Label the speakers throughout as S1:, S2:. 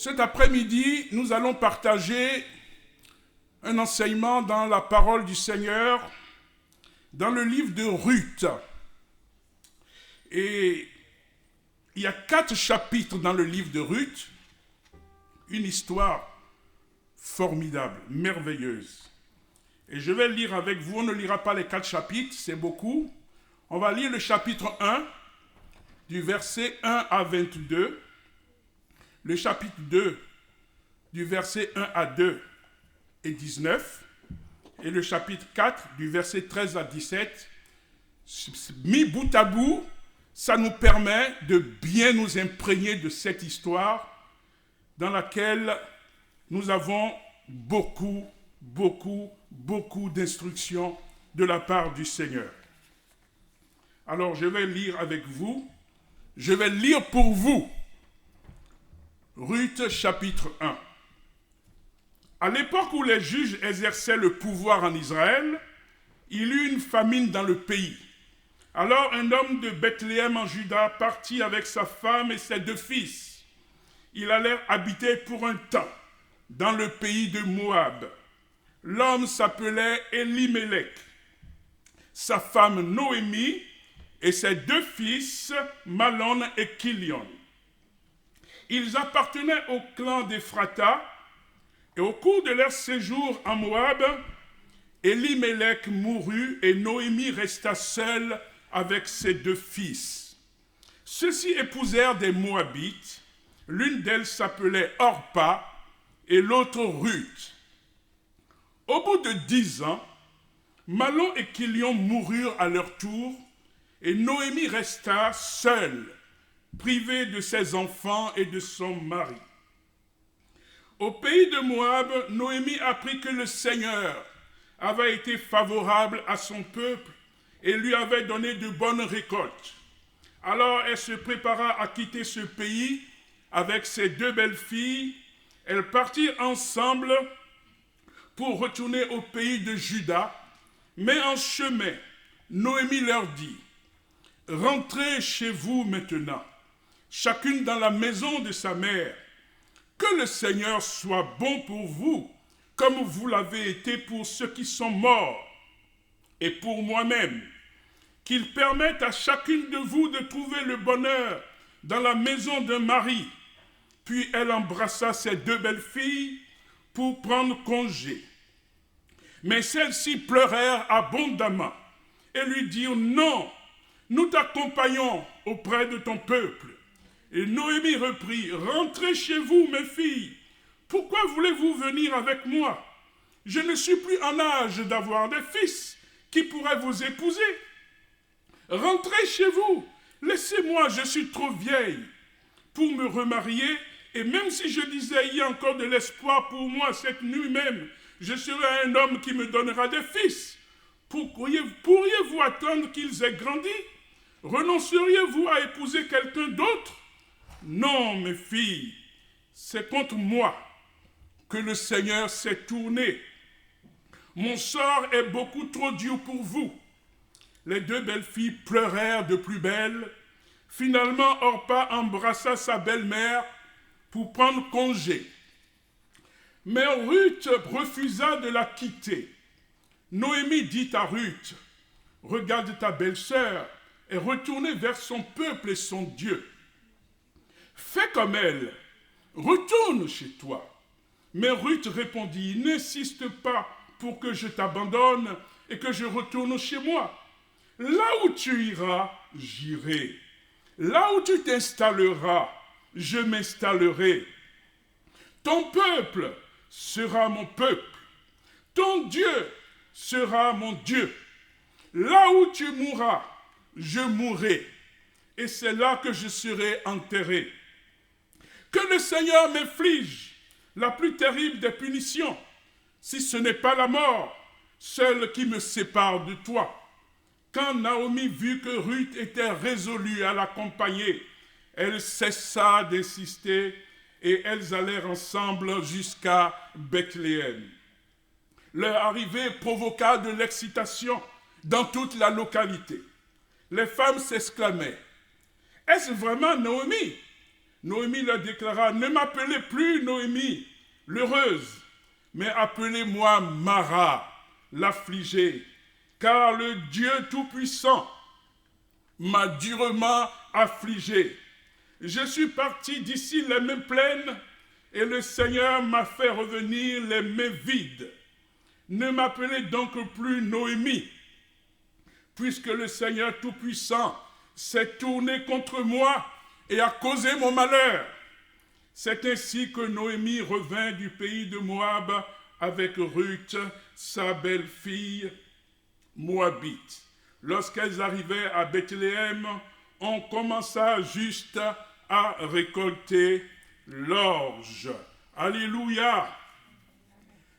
S1: Cet après-midi, nous allons partager un enseignement dans la parole du Seigneur, dans le livre de Ruth. Et il y a 4 chapitres dans le livre de Ruth, une histoire formidable, merveilleuse. Et je vais lire avec vous, on ne lira pas les 4 chapitres, c'est beaucoup. On va lire le chapitre 1, du verset 1 à 22, le chapitre 2, du verset 1 à 2 et 19, et le chapitre 4, du verset 13 à 17. Mis bout à bout, ça nous permet de bien nous imprégner de cette histoire dans laquelle nous avons beaucoup d'instructions de la part du Seigneur. Alors, je vais lire avec vous, je vais lire pour vous Ruth chapitre 1. À l'époque où les juges exerçaient le pouvoir en Israël, il y eut une famine dans le pays. Alors un homme de Bethléem en Juda partit avec sa femme et ses 2 fils. Ils allèrent habiter pour un temps dans le pays de Moab. L'homme s'appelait Elimelech, sa femme Noémie et ses 2 fils, Malon et Kilion. Ils appartenaient au clan d'Éphrata, et au cours de leur séjour en Moab, Elimelech mourut et Noémie resta seule avec ses 2 fils. Ceux-ci épousèrent des Moabites, l'une d'elles s'appelait Orpa et l'autre Ruth. Au bout de 10 ans, Malon et Kilion moururent à leur tour, et Noémie resta seule, privée de ses enfants et de son mari. Au pays de Moab, Noémie apprit que le Seigneur avait été favorable à son peuple et lui avait donné de bonnes récoltes. Alors elle se prépara à quitter ce pays avec ses 2 belles-filles. Elles partirent ensemble pour retourner au pays de Juda, mais en chemin, Noémie leur dit: « Rentrez chez vous maintenant, chacune dans la maison de sa mère. Que le Seigneur soit bon pour vous, comme vous l'avez été pour ceux qui sont morts, et pour moi-même. Qu'il permette à chacune de vous de trouver le bonheur dans la maison d'un mari. » Puis elle embrassa ses 2 belles-filles pour prendre congé. Mais celles-ci pleurèrent abondamment et lui dirent: « Non, nous t'accompagnons auprès de ton peuple. » Et Noémie reprit: « Rentrez chez vous, mes filles. Pourquoi voulez-vous venir avec moi? Je ne suis plus en âge d'avoir des fils qui pourraient vous épouser. Rentrez chez vous. Laissez-moi, je suis trop vieille pour me remarier. Et même si je disais il y a encore de l'espoir pour moi cette nuit même, je serai un homme qui me donnera des fils. Pourriez-vous attendre qu'ils aient grandi? Renonceriez-vous à épouser quelqu'un d'autre? Non, mes filles, c'est contre moi que le Seigneur s'est tourné. Mon sort est beaucoup trop dur pour vous. » Les 2 belles-filles pleurèrent de plus belle. Finalement, Orpa embrassa sa belle-mère pour prendre congé. Mais Ruth refusa de la quitter. Noémie dit à Ruth: « Regarde ta belle-sœur et retournez vers son peuple et son Dieu. Fais comme elle, retourne chez toi. » Mais Ruth répondit: « N'insiste pas pour que je t'abandonne et que je retourne chez moi. Là où tu iras, j'irai. Là où tu t'installeras, je m'installerai. Ton peuple sera mon peuple. Ton Dieu sera mon Dieu. Là où tu mourras, je mourrai. Et c'est là que je serai enterré. Que le Seigneur m'inflige la plus terrible des punitions, si ce n'est pas la mort, celle qui me sépare de toi. » Quand Naomi vit que Ruth était résolue à l'accompagner, elle cessa d'insister et elles allèrent ensemble jusqu'à Bethléem. Leur arrivée provoqua de l'excitation dans toute la localité. Les femmes s'exclamaient: « Est-ce vraiment Naomi? Noémie leur déclara, « Ne m'appelez plus Noémie, l'heureuse, mais appelez-moi Mara, l'affligée, car le Dieu Tout-Puissant m'a durement affligé. Je suis parti d'ici les mains pleines, et le Seigneur m'a fait revenir les mains vides. Ne m'appelez donc plus Noémie, puisque le Seigneur Tout-Puissant s'est tourné contre moi et a causé mon malheur. » C'est ainsi que Noémie revint du pays de Moab avec Ruth, sa belle-fille moabite. Lorsqu'elles arrivaient à Bethléem, on commença juste à récolter l'orge. Alléluia!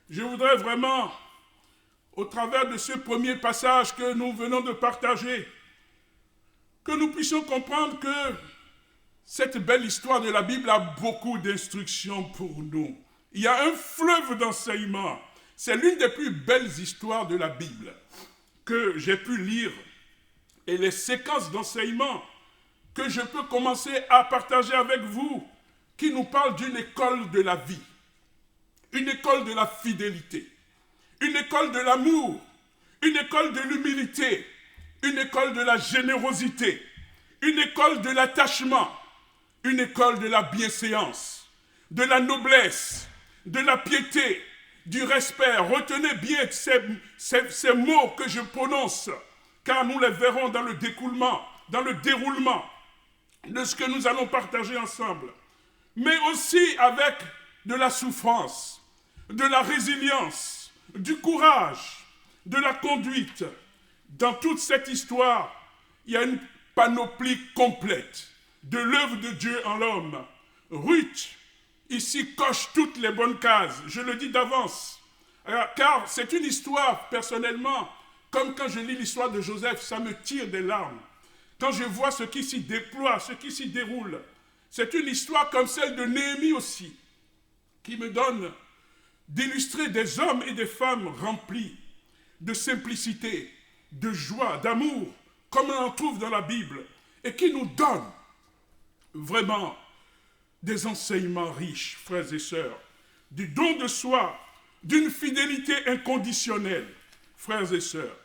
S1: Je voudrais vraiment, au travers de ce premier passage que nous venons de partager, que nous puissions comprendre que cette belle histoire de la Bible a beaucoup d'instructions pour nous. Il y a un fleuve d'enseignement. C'est l'une des plus belles histoires de la Bible que j'ai pu lire, et les séquences d'enseignement que je peux commencer à partager avec vous, qui nous parlent d'une école de la vie, une école de la fidélité, une école de l'amour, une école de l'humilité, une école de la générosité, une école de l'attachement, une école de la bienséance, de la noblesse, de la piété, du respect. Retenez bien ces mots que je prononce, car nous les verrons dans le déroulement de ce que nous allons partager ensemble. Mais aussi avec de la souffrance, de la résilience, du courage, de la conduite. Dans toute cette histoire, il y a une panoplie complète de l'œuvre de Dieu en l'homme. Ruth, ici, coche toutes les bonnes cases, je le dis d'avance, car c'est une histoire, personnellement, comme quand je lis l'histoire de Joseph, ça me tire des larmes. Quand je vois ce qui s'y déploie, ce qui s'y déroule, c'est une histoire comme celle de Néhémie aussi, qui me donne d'illustrer des hommes et des femmes remplis de simplicité, de joie, d'amour, comme on en trouve dans la Bible, et qui nous donne vraiment des enseignements riches, frères et sœurs, du don de soi, d'une fidélité inconditionnelle, frères et sœurs.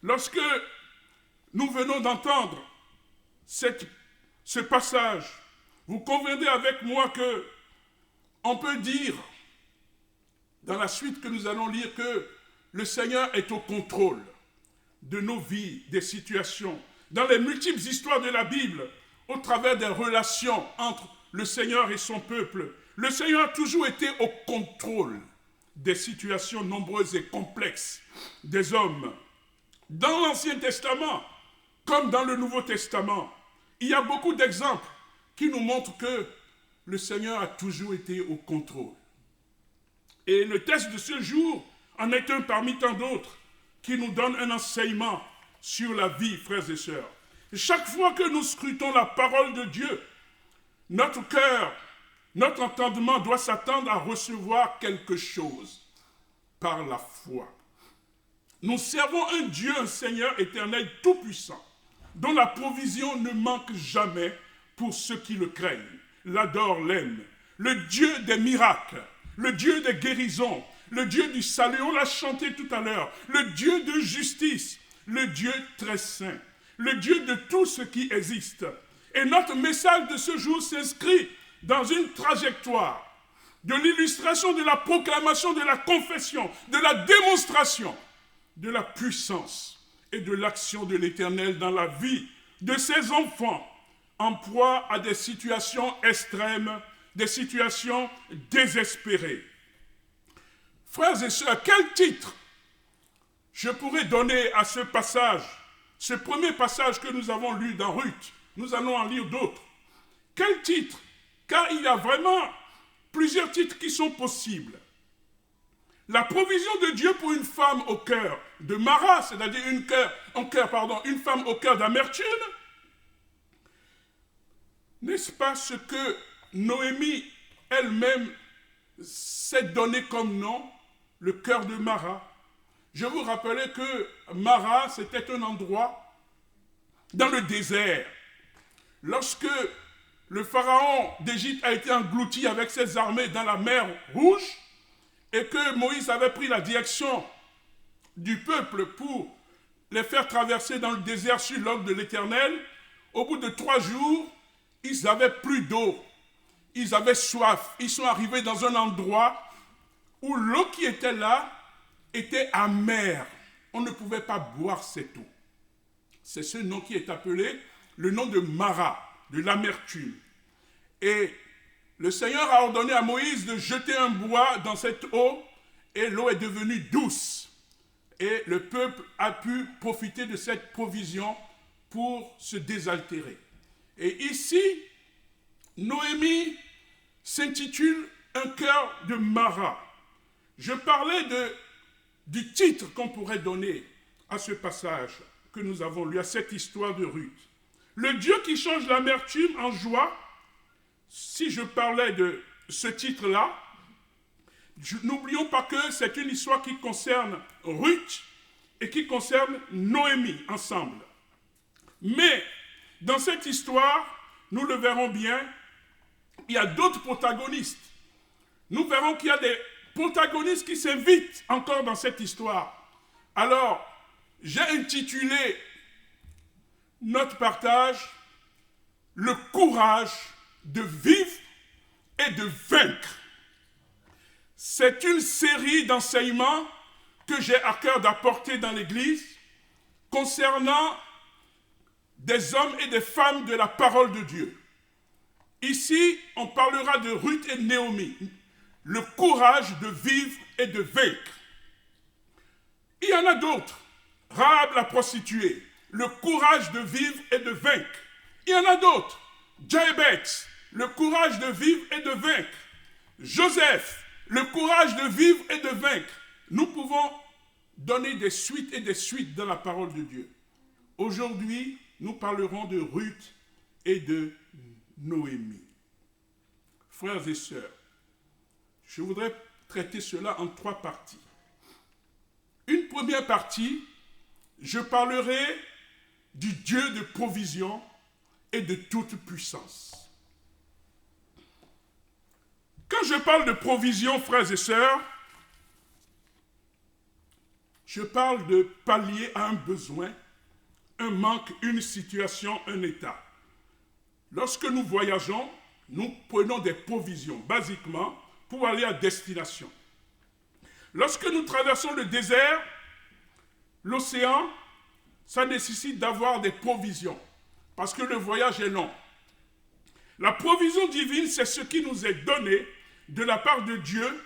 S1: Lorsque nous venons d'entendre ce passage, vous conviendrez avec moi que on peut dire, dans la suite que nous allons lire, que le Seigneur est au contrôle de nos vies, des situations. Dans les multiples histoires de la Bible, au travers des relations entre le Seigneur et son peuple, le Seigneur a toujours été au contrôle des situations nombreuses et complexes des hommes. Dans l'Ancien Testament, comme dans le Nouveau Testament, il y a beaucoup d'exemples qui nous montrent que le Seigneur a toujours été au contrôle. Et le texte de ce jour en est un parmi tant d'autres qui nous donne un enseignement sur la vie, frères et sœurs. Chaque fois que nous scrutons la parole de Dieu, notre cœur, notre entendement doit s'attendre à recevoir quelque chose par la foi. Nous servons un Dieu, un Seigneur éternel tout-puissant, dont la provision ne manque jamais pour ceux qui le craignent, l'adorent, l'aiment. Le Dieu des miracles, le Dieu des guérisons, le Dieu du salut, on l'a chanté tout à l'heure, le Dieu de justice, le Dieu très saint, le Dieu de tout ce qui existe. Et notre message de ce jour s'inscrit dans une trajectoire de l'illustration, de la proclamation, de la confession, de la démonstration de la puissance et de l'action de l'Éternel dans la vie de ses enfants en proie à des situations extrêmes, des situations désespérées. Frères et sœurs, quel titre je pourrais donner à ce passage, ce premier passage que nous avons lu dans Ruth? Nous allons en lire d'autres. Quel titre? Car il y a vraiment plusieurs titres qui sont possibles. La provision de Dieu pour une femme au cœur de Mara, c'est-à-dire une femme au cœur d'amertume. N'est-ce pas ce que Noémie elle-même s'est donné comme nom, le cœur de Mara? Je vous rappelais que Mara, c'était un endroit dans le désert. Lorsque le pharaon d'Égypte a été englouti avec ses armées dans la mer Rouge et que Moïse avait pris la direction du peuple pour les faire traverser dans le désert sur l'ordre de l'Éternel, au bout de 3 jours, ils n'avaient plus d'eau. Ils avaient soif. Ils sont arrivés dans un endroit où l'eau qui était là était amère. On ne pouvait pas boire cette eau. C'est ce nom qui est appelé le nom de Mara, de l'amertume. Et le Seigneur a ordonné à Moïse de jeter un bois dans cette eau et l'eau est devenue douce. Et le peuple a pu profiter de cette provision pour se désaltérer. Et ici, Noémie s'intitule « Un cœur de Mara ». Je parlais du titre qu'on pourrait donner à ce passage que nous avons lu, à cette histoire de Ruth. Le Dieu qui change l'amertume en joie, si je parlais de ce titre-là, n'oublions pas que c'est une histoire qui concerne Ruth et qui concerne Noémie ensemble. Mais dans cette histoire, nous le verrons bien, il y a d'autres protagonistes. Nous verrons qu'il y a des protagonistes qui s'invitent encore dans cette histoire. Alors, j'ai intitulé notre partage « Le courage de vivre et de vaincre ». C'est une série d'enseignements que j'ai à cœur d'apporter dans l'Église concernant des hommes et des femmes de la parole de Dieu. Ici, on parlera de Ruth et Naomi, le courage de vivre et de vaincre. Il y en a d'autres. Rahab la prostituée, le courage de vivre et de vaincre. Il y en a d'autres. Jaébeth, le courage de vivre et de vaincre. Joseph, le courage de vivre et de vaincre. Nous pouvons donner des suites et des suites dans la parole de Dieu. Aujourd'hui, nous parlerons de Ruth et de Noémie. Frères et sœurs, je voudrais traiter cela en 3 parties. Une première partie, je parlerai du Dieu de provision et de toute puissance. Quand je parle de provision, frères et sœurs, je parle de pallier à un besoin, un manque, une situation, un état. Lorsque nous voyageons, nous prenons des provisions, basiquement, pour aller à destination. Lorsque nous traversons le désert, l'océan, ça nécessite d'avoir des provisions, parce que le voyage est long. La provision divine, c'est ce qui nous est donné de la part de Dieu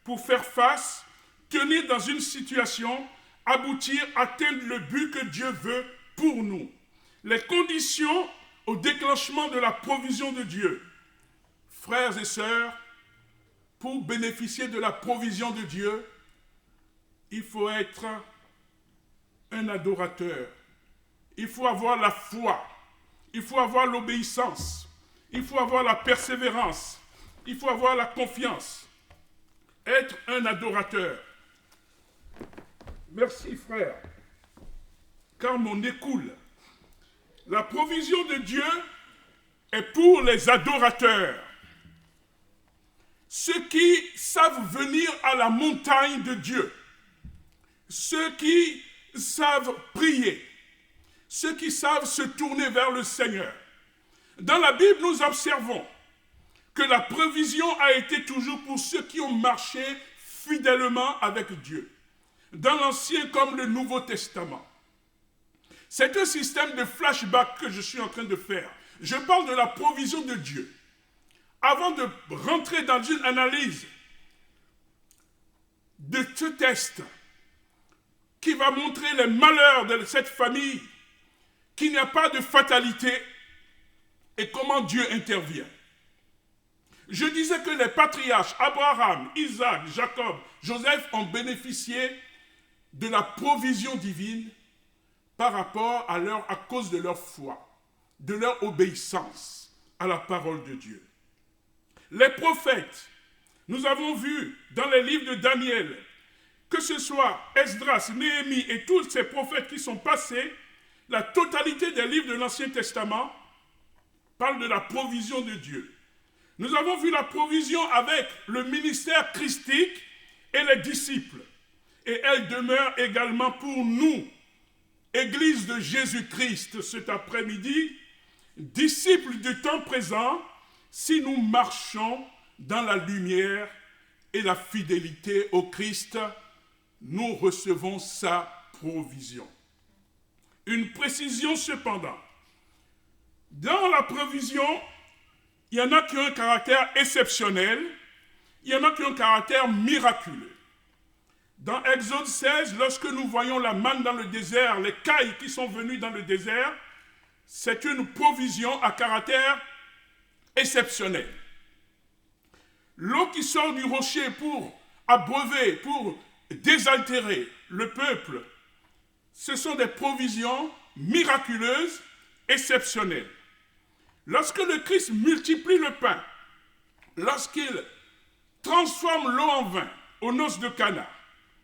S1: pour faire face, tenir dans une situation, aboutir, atteindre le but que Dieu veut pour nous. Les conditions au déclenchement de la provision de Dieu. Frères et sœurs, pour bénéficier de la provision de Dieu, il faut être un adorateur. Il faut avoir la foi. Il faut avoir l'obéissance. Il faut avoir la persévérance. Il faut avoir la confiance. Être un adorateur. Merci, frère. Car mon nez coule. La provision de Dieu est pour les adorateurs. Ceux qui savent venir à la montagne de Dieu. Ceux qui savent prier. Ceux qui savent se tourner vers le Seigneur. Dans la Bible, nous observons que la provision a été toujours pour ceux qui ont marché fidèlement avec Dieu. Dans l'Ancien comme le Nouveau Testament. C'est un système de flashback que je suis en train de faire. Je parle de la provision de Dieu. Avant de rentrer dans une analyse de ce test qui va montrer les malheurs de cette famille, qu'il n'y a pas de fatalité et comment Dieu intervient. Je disais que les patriarches, Abraham, Isaac, Jacob, Joseph ont bénéficié de la provision divine par rapport à cause de leur foi, de leur obéissance à la parole de Dieu. Les prophètes, nous avons vu dans les livres de Daniel, que ce soit Esdras, Néhémie et tous ces prophètes qui sont passés, la totalité des livres de l'Ancien Testament parle de la provision de Dieu. Nous avons vu la provision avec le ministère christique et les disciples. Et elle demeure également pour nous, Église de Jésus-Christ, cet après-midi, disciples du temps présent, si nous marchons dans la lumière et la fidélité au Christ, nous recevons sa provision. Une précision cependant. Dans la provision, il y en a qui ont un caractère exceptionnel, il y en a qui ont un caractère miraculeux. Dans Exode 16, lorsque nous voyons la manne dans le désert, les cailles qui sont venues dans le désert, c'est une provision à caractère exceptionnel. L'eau qui sort du rocher pour abreuver, pour désaltérer le peuple, ce sont des provisions miraculeuses, exceptionnelles. Lorsque le Christ multiplie le pain, lorsqu'il transforme l'eau en vin aux noces de Cana,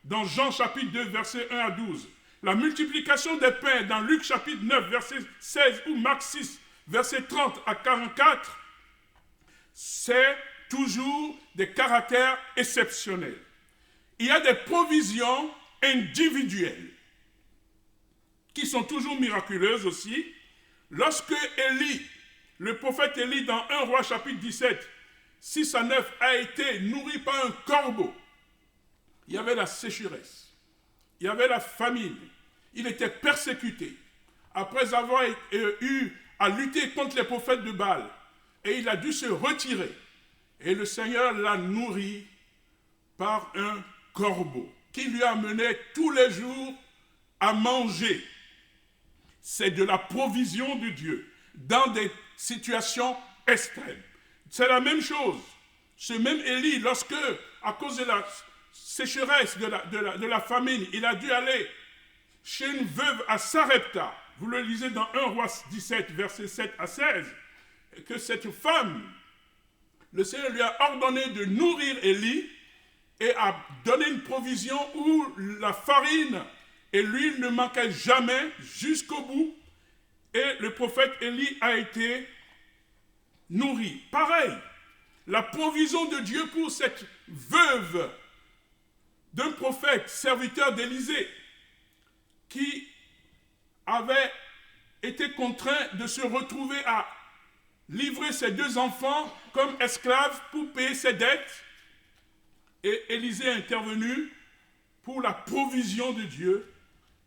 S1: dans Jean chapitre 2, versets 1 à 12, la multiplication des pains dans Luc chapitre 9, verset 16, ou Marc 6, verset 30 à 44, c'est toujours des caractères exceptionnels. Il y a des provisions individuelles qui sont toujours miraculeuses aussi. Lorsque Élie, le prophète Élie, dans 1 Roi chapitre 17, 6 à 9, a été nourri par un corbeau, il y avait la sécheresse, il y avait la famine, il était persécuté. Après avoir eu à lutter contre les prophètes de Baal, et il a dû se retirer. Et le Seigneur l'a nourri par un corbeau qui lui amenait tous les jours à manger. C'est de la provision de Dieu dans des situations extrêmes. C'est la même chose. Ce même Élie, lorsque, à cause de la sécheresse, de la famine, il a dû aller chez une veuve à Sarepta. Vous le lisez dans 1 Roi 17, versets 7 à 16, que cette femme, le Seigneur lui a ordonné de nourrir Élie et a donné une provision où la farine et l'huile ne manquaient jamais jusqu'au bout. Et le prophète Élie a été nourri. Pareil, la provision de Dieu pour cette veuve d'un prophète, serviteur d'Élisée, qui avait été contraint de se retrouver à livrer ses 2 enfants comme esclaves pour payer ses dettes. Et Élisée est intervenu pour la provision de Dieu.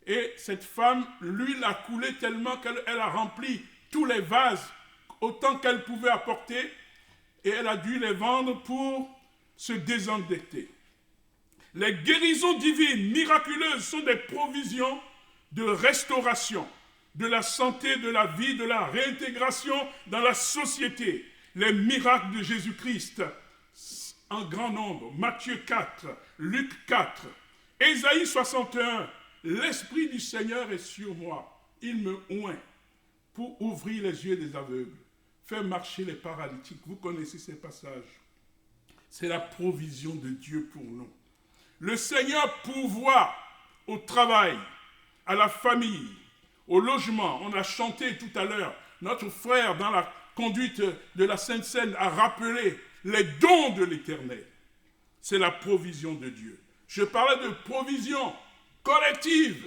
S1: Et cette femme, l'huile a coulé tellement qu'elle a rempli tous les vases autant qu'elle pouvait apporter. Et elle a dû les vendre pour se désendetter. Les guérisons divines, miraculeuses, sont des provisions de restauration, de la santé, de la vie, de la réintégration dans la société. Les miracles de Jésus-Christ, en grand nombre. Matthieu 4, Luc 4, Ésaïe 61. L'Esprit du Seigneur est sur moi. Il me oint pour ouvrir les yeux des aveugles, faire marcher les paralytiques. Vous connaissez ces passages. C'est la provision de Dieu pour nous. Le Seigneur pourvoit au travail, à la famille, au logement. On a chanté tout à l'heure. Notre frère, dans la conduite de la Sainte Seine, a rappelé les dons de l'Éternel. C'est la provision de Dieu. Je parlais de provision collective,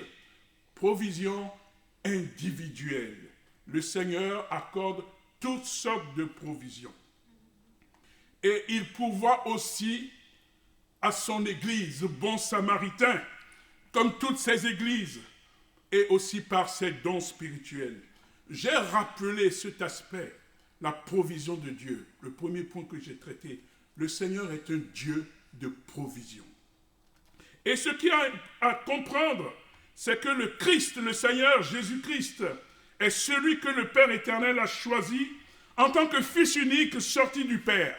S1: provision individuelle. Le Seigneur accorde toutes sortes de provisions. Et il pourvoit aussi à son Église, bon samaritain, comme toutes ses églises, et aussi par ses dons spirituels. J'ai rappelé cet aspect, la provision de Dieu. Le premier point que j'ai traité, le Seigneur est un Dieu de provision. Et ce qu'il y a à comprendre, c'est que le Christ, le Seigneur Jésus-Christ, est celui que le Père éternel a choisi en tant que Fils unique sorti du Père.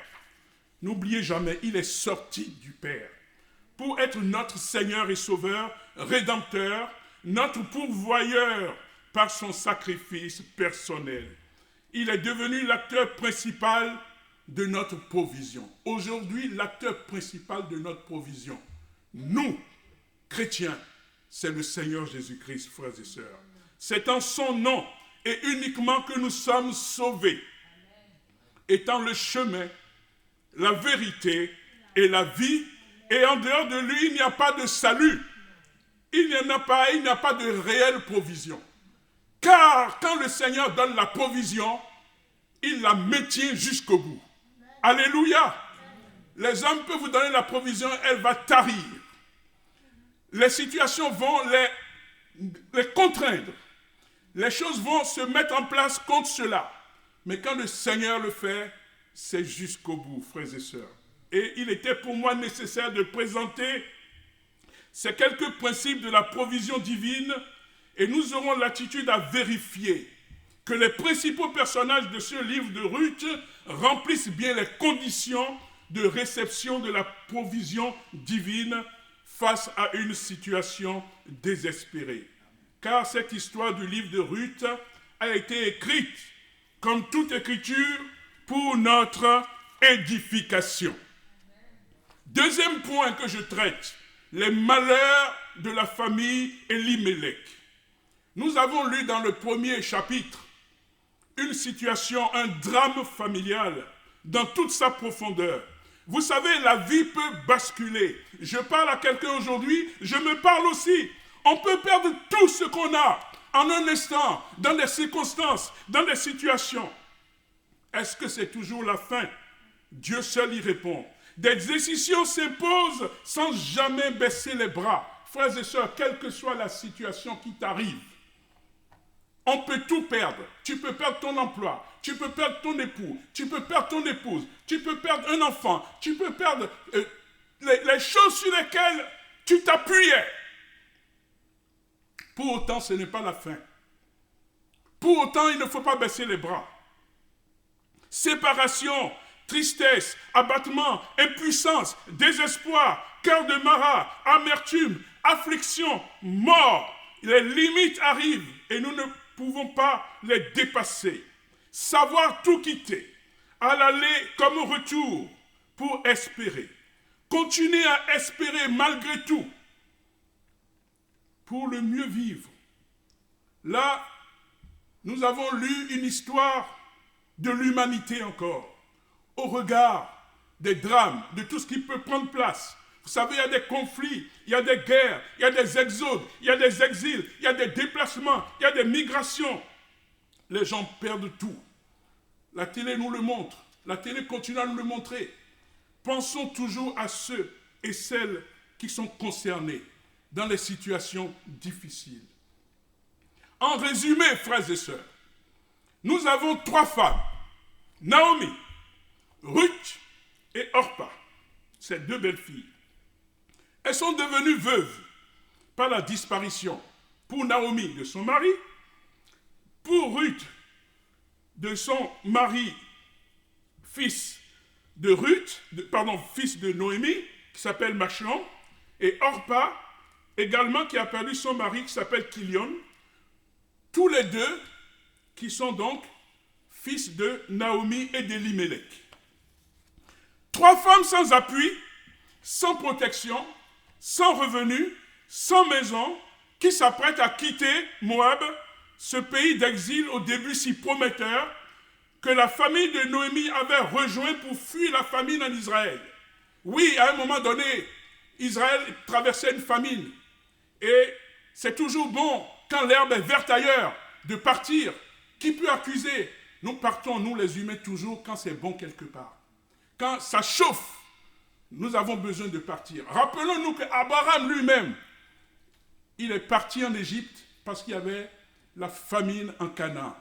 S1: N'oubliez jamais, il est sorti du Père pour être notre Seigneur et Sauveur, Rédempteur, notre pourvoyeur par son sacrifice personnel. Il est devenu l'acteur principal de notre provision. Aujourd'hui, l'acteur principal de notre provision, nous, chrétiens, c'est le Seigneur Jésus-Christ, frères et sœurs. C'est en son nom et uniquement que nous sommes sauvés. étant le chemin, la vérité et la vie, et en dehors de lui, il n'y a pas de salut. Il n'y a pas de réelle provision. Car quand le Seigneur donne la provision, il la maintient jusqu'au bout. Alléluia. Les hommes peuvent vous donner la provision, elle va tarir. Les situations vont les contraindre. Les choses vont se mettre en place contre cela. Mais quand le Seigneur le fait, c'est jusqu'au bout, frères et sœurs. Et il était pour moi nécessaire de présenter ces quelques principes de la provision divine, et nous aurons l'attitude à vérifier que les principaux personnages de ce livre de Ruth remplissent bien les conditions de réception de la provision divine face à une situation désespérée. Car cette histoire du livre de Ruth a été écrite, comme toute écriture, pour notre édification. Deuxième point que je traite, les malheurs de la famille Elimelech. Nous avons lu dans le premier chapitre une situation, un drame familial dans toute sa profondeur. Vous savez, la vie peut basculer. Je parle à quelqu'un aujourd'hui, je me parle aussi. On peut perdre tout ce qu'on a en un instant, dans des circonstances, dans des situations. Est-ce que c'est toujours la fin? Dieu seul y répond. Des décisions s'imposent sans jamais baisser les bras. Frères et sœurs, quelle que soit la situation qui t'arrive, on peut tout perdre. Tu peux perdre ton emploi, tu peux perdre ton époux, tu peux perdre ton épouse, tu peux perdre un enfant, tu peux perdre les choses sur lesquelles tu t'appuyais. Pour autant, ce n'est pas la fin. Pour autant, il ne faut pas baisser les bras. Séparation, tristesse, abattement, impuissance, désespoir, cœur de marat, amertume, affliction, mort. Les limites arrivent et nous ne pouvons pas les dépasser. Savoir tout quitter, à l'aller comme au retour, pour espérer. Continuer à espérer malgré tout, pour le mieux vivre. Là, nous avons lu une histoire de l'humanité encore, au regard des drames, de tout ce qui peut prendre place. Vous savez, il y a des conflits, il y a des guerres, il y a des exodes, il y a des exils, il y a des déplacements, il y a des migrations. Les gens perdent tout. La télé nous le montre. La télé continue à nous le montrer. Pensons toujours à ceux et celles qui sont concernés dans les situations difficiles. En résumé, frères et sœurs, nous avons 3 femmes, Naomi, Ruth et Orpa, ces 2 belles filles. Elles sont devenues veuves par la disparition, pour Naomi de son mari, pour Ruth de son mari, fils de fils de Noémie, qui s'appelle Machlon, et Orpa, également qui a perdu son mari, qui s'appelle Kilion, tous les 2 qui sont donc fils de Naomi et d'Elimelech. 3 femmes sans appui, sans protection, sans revenu, sans maison, qui s'apprêtent à quitter Moab, ce pays d'exil au début si prometteur, que la famille de Noémie avait rejoint pour fuir la famine en Israël. Oui, à un moment donné, Israël traversait une famine. Et c'est toujours bon, quand l'herbe est verte ailleurs, de partir. Qui peut accuser? Nous partons, nous les humains, toujours quand c'est bon quelque part. Quand ça chauffe, nous avons besoin de partir. Rappelons-nous qu'Abraham lui-même, il est parti en Égypte parce qu'il y avait la famine en Canaan.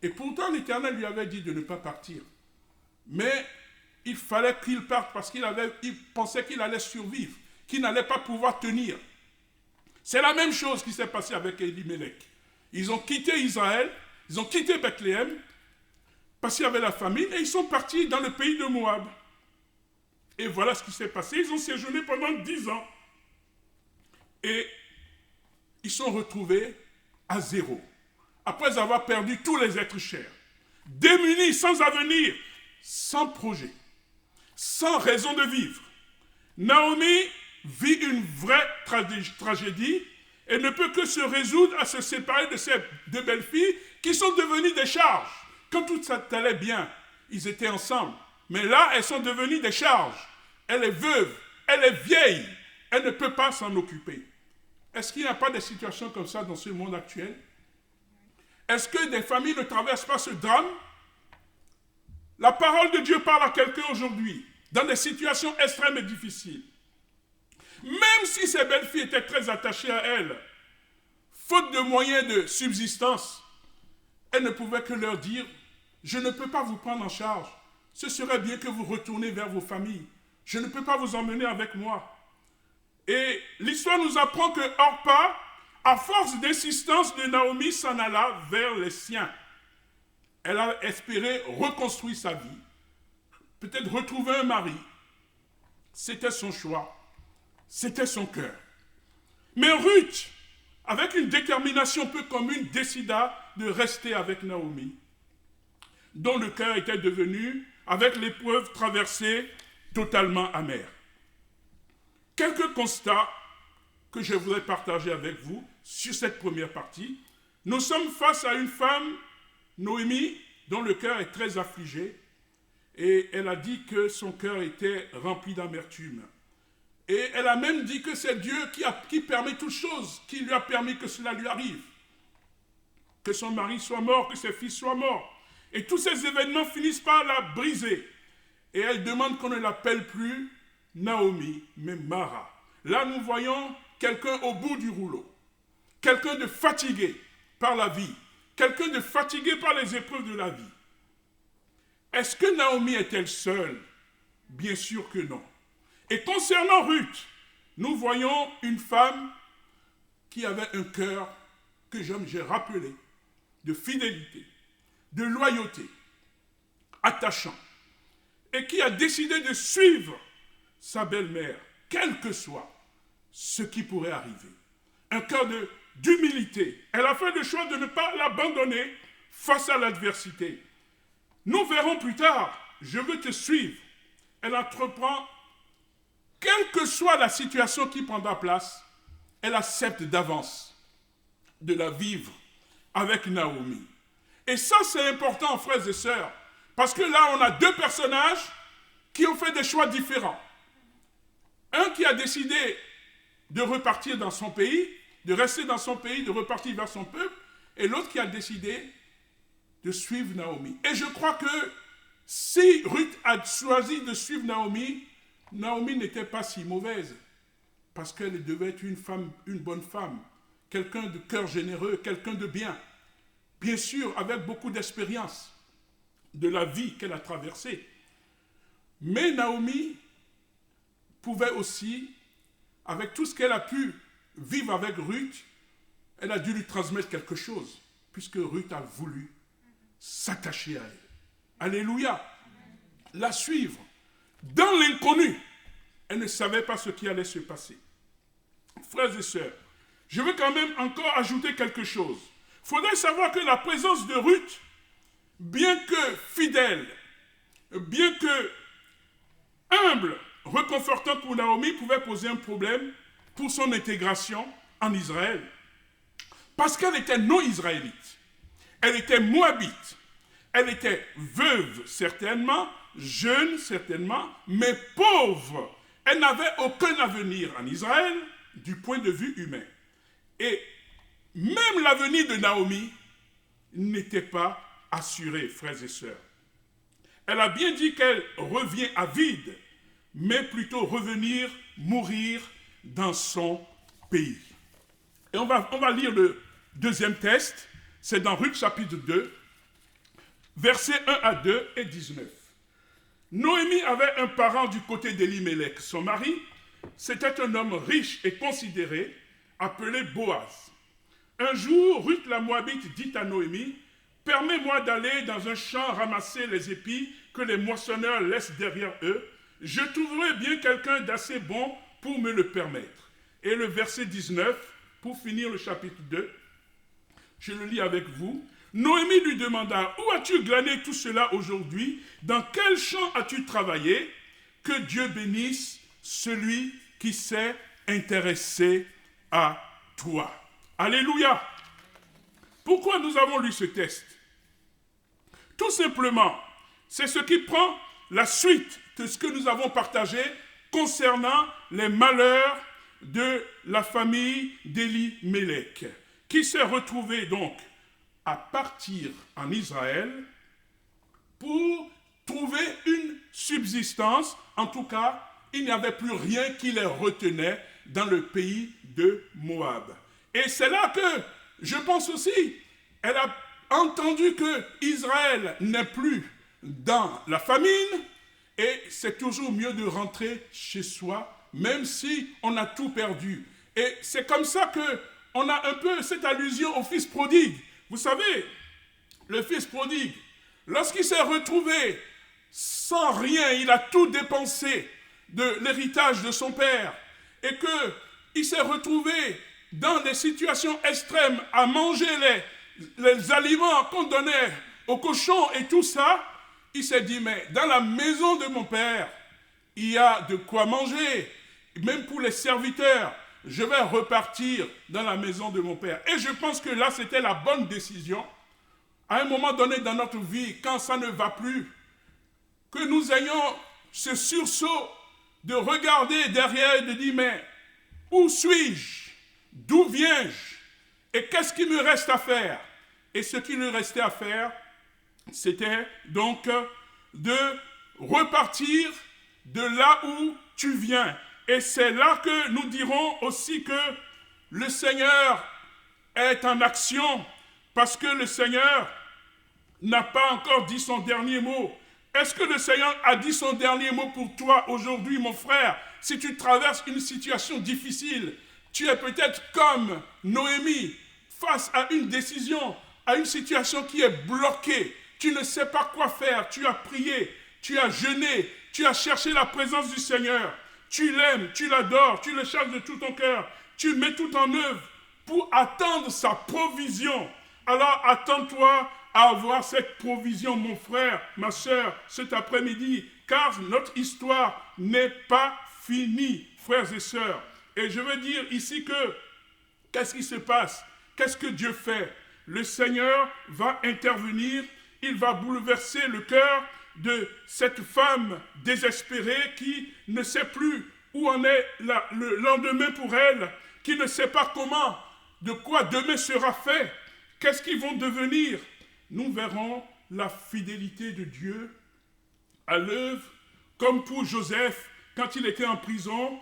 S1: Et pourtant, l'Éternel lui avait dit de ne pas partir. Mais il fallait qu'il parte parce qu'il pensait qu'il allait survivre, qu'il n'allait pas pouvoir tenir. C'est la même chose qui s'est passée avec Elimelech. Ils ont quitté Israël, ils ont quitté Bethléem, parce qu'il y avait la famine, et ils sont partis dans le pays de Moab. Et voilà ce qui s'est passé. Ils ont séjourné pendant 10 ans. Et ils sont retrouvés à zéro. Après avoir perdu tous les êtres chers. Démunis, sans avenir, sans projet, sans raison de vivre. Naomi vit une vraie tragédie et ne peut que se résoudre à se séparer de ces 2 belles filles qui sont devenues des charges. Quand tout ça allait bien, ils étaient ensemble. Mais là, elles sont devenues des charges. Elle est veuve, elle est vieille, elle ne peut pas s'en occuper. Est-ce qu'il n'y a pas de situations comme ça dans ce monde actuel? Est-ce que des familles ne traversent pas ce drame? La parole de Dieu parle à quelqu'un aujourd'hui, dans des situations extrêmes et difficiles. Même si ces belles filles étaient très attachées à elle, faute de moyens de subsistance, elle ne pouvait que leur dire, je ne peux pas vous prendre en charge. Ce serait bien que vous retourniez vers vos familles. Je ne peux pas vous emmener avec moi. Et l'histoire nous apprend que Orpa, à force d'insistance de Naomi, s'en alla vers les siens. Elle a espéré reconstruire sa vie, peut-être retrouver un mari. C'était son choix, c'était son cœur. Mais Ruth, avec une détermination peu commune, décida de rester avec Naomi, dont le cœur était devenu, avec l'épreuve traversée, totalement amer. Quelques constats que je voudrais partager avec vous sur cette première partie. Nous sommes face à une femme, Noémie, dont le cœur est très affligé, et elle a dit que son cœur était rempli d'amertume. Et elle a même dit que c'est Dieu qui permet toutes choses, qui lui a permis que cela lui arrive. Que son mari soit mort, que ses fils soient morts. Et tous ces événements finissent par la briser. Et elle demande qu'on ne l'appelle plus Naomi, mais Mara. Là, nous voyons quelqu'un au bout du rouleau. Quelqu'un de fatigué par la vie. Quelqu'un de fatigué par les épreuves de la vie. Est-ce que Naomi est-elle seule? Bien sûr que non. Et concernant Ruth, nous voyons une femme qui avait un cœur que j'ai rappelé, de fidélité, de loyauté, attachant, et qui a décidé de suivre sa belle-mère, quel que soit ce qui pourrait arriver. Un cœur d'humilité. Elle a fait le choix de ne pas l'abandonner face à l'adversité. Nous verrons plus tard, je veux te suivre. Elle entreprend, quelle que soit la situation qui prendra place, elle accepte d'avance de la vivre avec Naomi. Et ça, c'est important, frères et sœurs, parce que là, on a deux personnages qui ont fait des choix différents. Un qui a décidé de repartir dans son pays, de rester dans son pays, de repartir vers son peuple, et l'autre qui a décidé de suivre Naomi. Et je crois que si Ruth a choisi de suivre Naomi, Naomi n'était pas si mauvaise, parce qu'elle devait être une bonne femme, quelqu'un de cœur généreux, quelqu'un de bien. Bien sûr, avec beaucoup d'expérience de la vie qu'elle a traversée. Mais Naomi pouvait aussi, avec tout ce qu'elle a pu vivre avec Ruth, elle a dû lui transmettre quelque chose, puisque Ruth a voulu s'attacher à elle. Alléluia. La suivre. Dans l'inconnu, elle ne savait pas ce qui allait se passer. Frères et sœurs, je veux quand même encore ajouter quelque chose. Il faudrait savoir que la présence de Ruth, bien que fidèle, bien que humble, réconfortante pour Naomi, pouvait poser un problème pour son intégration en Israël. Parce qu'elle était non israélite. Elle était moabite. Elle était veuve, certainement, jeune, certainement, mais pauvre. Elle n'avait aucun avenir en Israël du point de vue humain. Et même l'avenir de Naomi n'était pas assuré, frères et sœurs. Elle a bien dit qu'elle revient à vide, mais plutôt revenir mourir dans son pays. Et on va lire le deuxième texte, c'est dans Ruth chapitre 2, versets 1 à 2 et 19. Noémie avait un parent du côté d'Elimelech, son mari. C'était un homme riche et considéré, appelé Boaz. Un jour, Ruth la Moabite dit à Noémie, « Permets-moi d'aller dans un champ ramasser les épis que les moissonneurs laissent derrière eux. Je trouverai bien quelqu'un d'assez bon pour me le permettre. » Et le verset 19, pour finir le chapitre 2, je le lis avec vous. Noémie lui demanda, « Où as-tu glané tout cela aujourd'hui? Dans quel champ as-tu travaillé? Que Dieu bénisse celui qui s'est intéressé à toi. » Alléluia. Pourquoi nous avons lu ce texte? Tout simplement C'est ce qui prend la suite de ce que nous avons partagé concernant les malheurs de la famille d'Élimélec, qui s'est retrouvée donc à partir en Israël pour trouver une subsistance. En tout cas, il n'y avait plus rien qui les retenait dans le pays de Moab. Et c'est là que, je pense aussi, elle a entendu que Israël n'est plus dans la famine, et c'est toujours mieux de rentrer chez soi, même si on a tout perdu. Et c'est comme ça qu'on a un peu cette allusion au fils prodigue. Vous savez, le fils prodigue, lorsqu'il s'est retrouvé sans rien, il a tout dépensé de l'héritage de son père, et qu'il s'est retrouvé dans des situations extrêmes à manger les aliments qu'on donnait aux cochons et tout ça, il s'est dit, mais dans la maison de mon père, il y a de quoi manger, même pour les serviteurs, je vais repartir dans la maison de mon père. Et je pense que là, c'était la bonne décision. À un moment donné dans notre vie, quand ça ne va plus, que nous ayons ce sursaut de regarder derrière et de dire, mais où suis-je? D'où viens-je? Et qu'est-ce qu'il me reste à faire? Et ce qui lui restait à faire, c'était donc de repartir de là où tu viens. Et c'est là que nous dirons aussi que le Seigneur est en action, parce que le Seigneur n'a pas encore dit son dernier mot. Est-ce que le Seigneur a dit son dernier mot pour toi aujourd'hui, mon frère? Si tu traverses une situation difficile, tu es peut-être comme Noémie, face à une décision, à une situation qui est bloquée. Tu ne sais pas quoi faire, tu as prié, tu as jeûné, tu as cherché la présence du Seigneur. Tu l'aimes, tu l'adores, tu le cherches de tout ton cœur. Tu mets tout en œuvre pour attendre sa provision. Alors attends-toi à avoir cette provision, mon frère, ma soeur, cet après-midi, car notre histoire n'est pas finie, frères et sœurs. Et je veux dire ici que, qu'est-ce qui se passe? Qu'est-ce que Dieu fait? Le Seigneur va intervenir, il va bouleverser le cœur de cette femme désespérée qui ne sait plus où en est le lendemain pour elle, qui ne sait pas comment, de quoi demain sera fait, qu'est-ce qu'ils vont devenir. Nous verrons la fidélité de Dieu à l'œuvre, comme pour Joseph, quand il était en prison.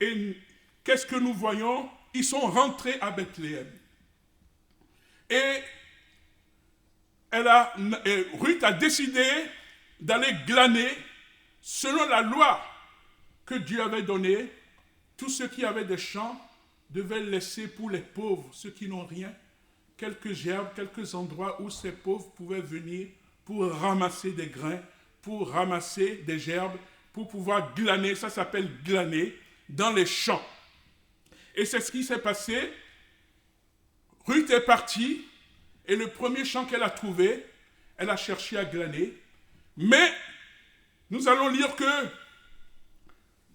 S1: Et qu'est-ce que nous voyons? Ils sont rentrés à Bethléem. Et Ruth a décidé d'aller glaner selon la loi que Dieu avait donnée. Tous ceux qui avaient des champs devaient laisser pour les pauvres, ceux qui n'ont rien, quelques gerbes, quelques endroits où ces pauvres pouvaient venir pour ramasser des grains, pour ramasser des gerbes, pour pouvoir glaner, ça s'appelle glaner, dans les champs. Et c'est ce qui s'est passé. Ruth est partie, et le premier champ qu'elle a trouvé, elle a cherché à glaner. Mais nous allons lire que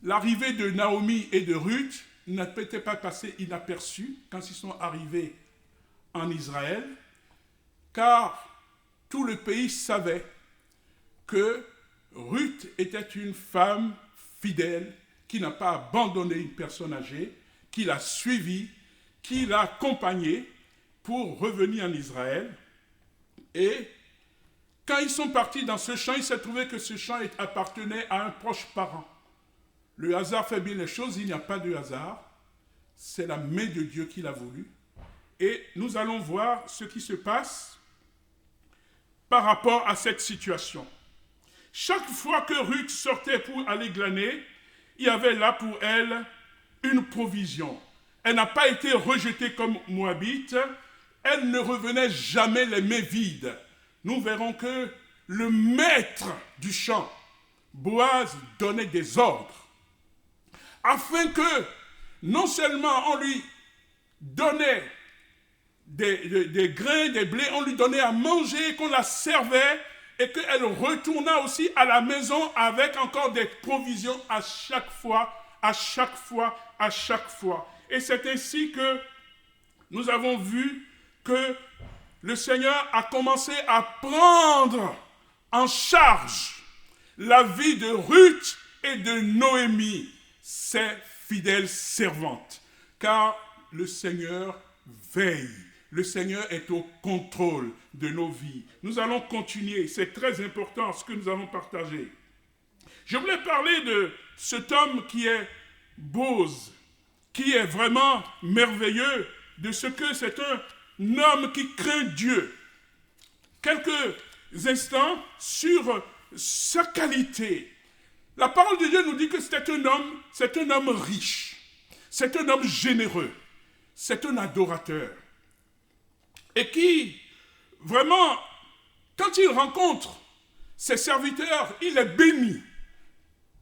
S1: l'arrivée de Naomi et de Ruth n'a peut-être pas passé inaperçue quand ils sont arrivés en Israël, car tout le pays savait que Ruth était une femme fidèle qui n'a pas abandonné une personne âgée, qui l'a suivie, qui l'a accompagnée pour revenir en Israël. Et quand ils sont partis dans ce champ, il s'est trouvé que ce champ appartenait à un proche parent. Le hasard fait bien les choses, il n'y a pas de hasard. C'est la main de Dieu qui l'a voulu. Et nous allons voir ce qui se passe par rapport à cette situation. Chaque fois que Ruth sortait pour aller glaner, il y avait là pour elle une provision. Elle n'a pas été rejetée comme Moabite. Elle ne revenait jamais les mains vides. Nous verrons que le maître du champ, Boaz, donnait des ordres afin que non seulement on lui donnait des grains, des blés, on lui donnait à manger, qu'on la servait, et qu'elle retourna aussi à la maison avec encore des provisions à chaque fois, à chaque fois, à chaque fois. Et c'est ainsi que nous avons vu que le Seigneur a commencé à prendre en charge la vie de Ruth et de Noémie, ses fidèles servantes. Car le Seigneur veille. Le Seigneur est au contrôle de nos vies. Nous allons continuer. C'est très important ce que nous allons partager. Je voulais parler de cet homme qui est Boz, qui est vraiment merveilleux, de ce que c'est un homme qui craint Dieu. Quelques instants sur sa qualité. La parole de Dieu nous dit que c'est un homme riche, c'est un homme généreux, c'est un adorateur. Et qui, vraiment, quand il rencontre ses serviteurs, il est béni.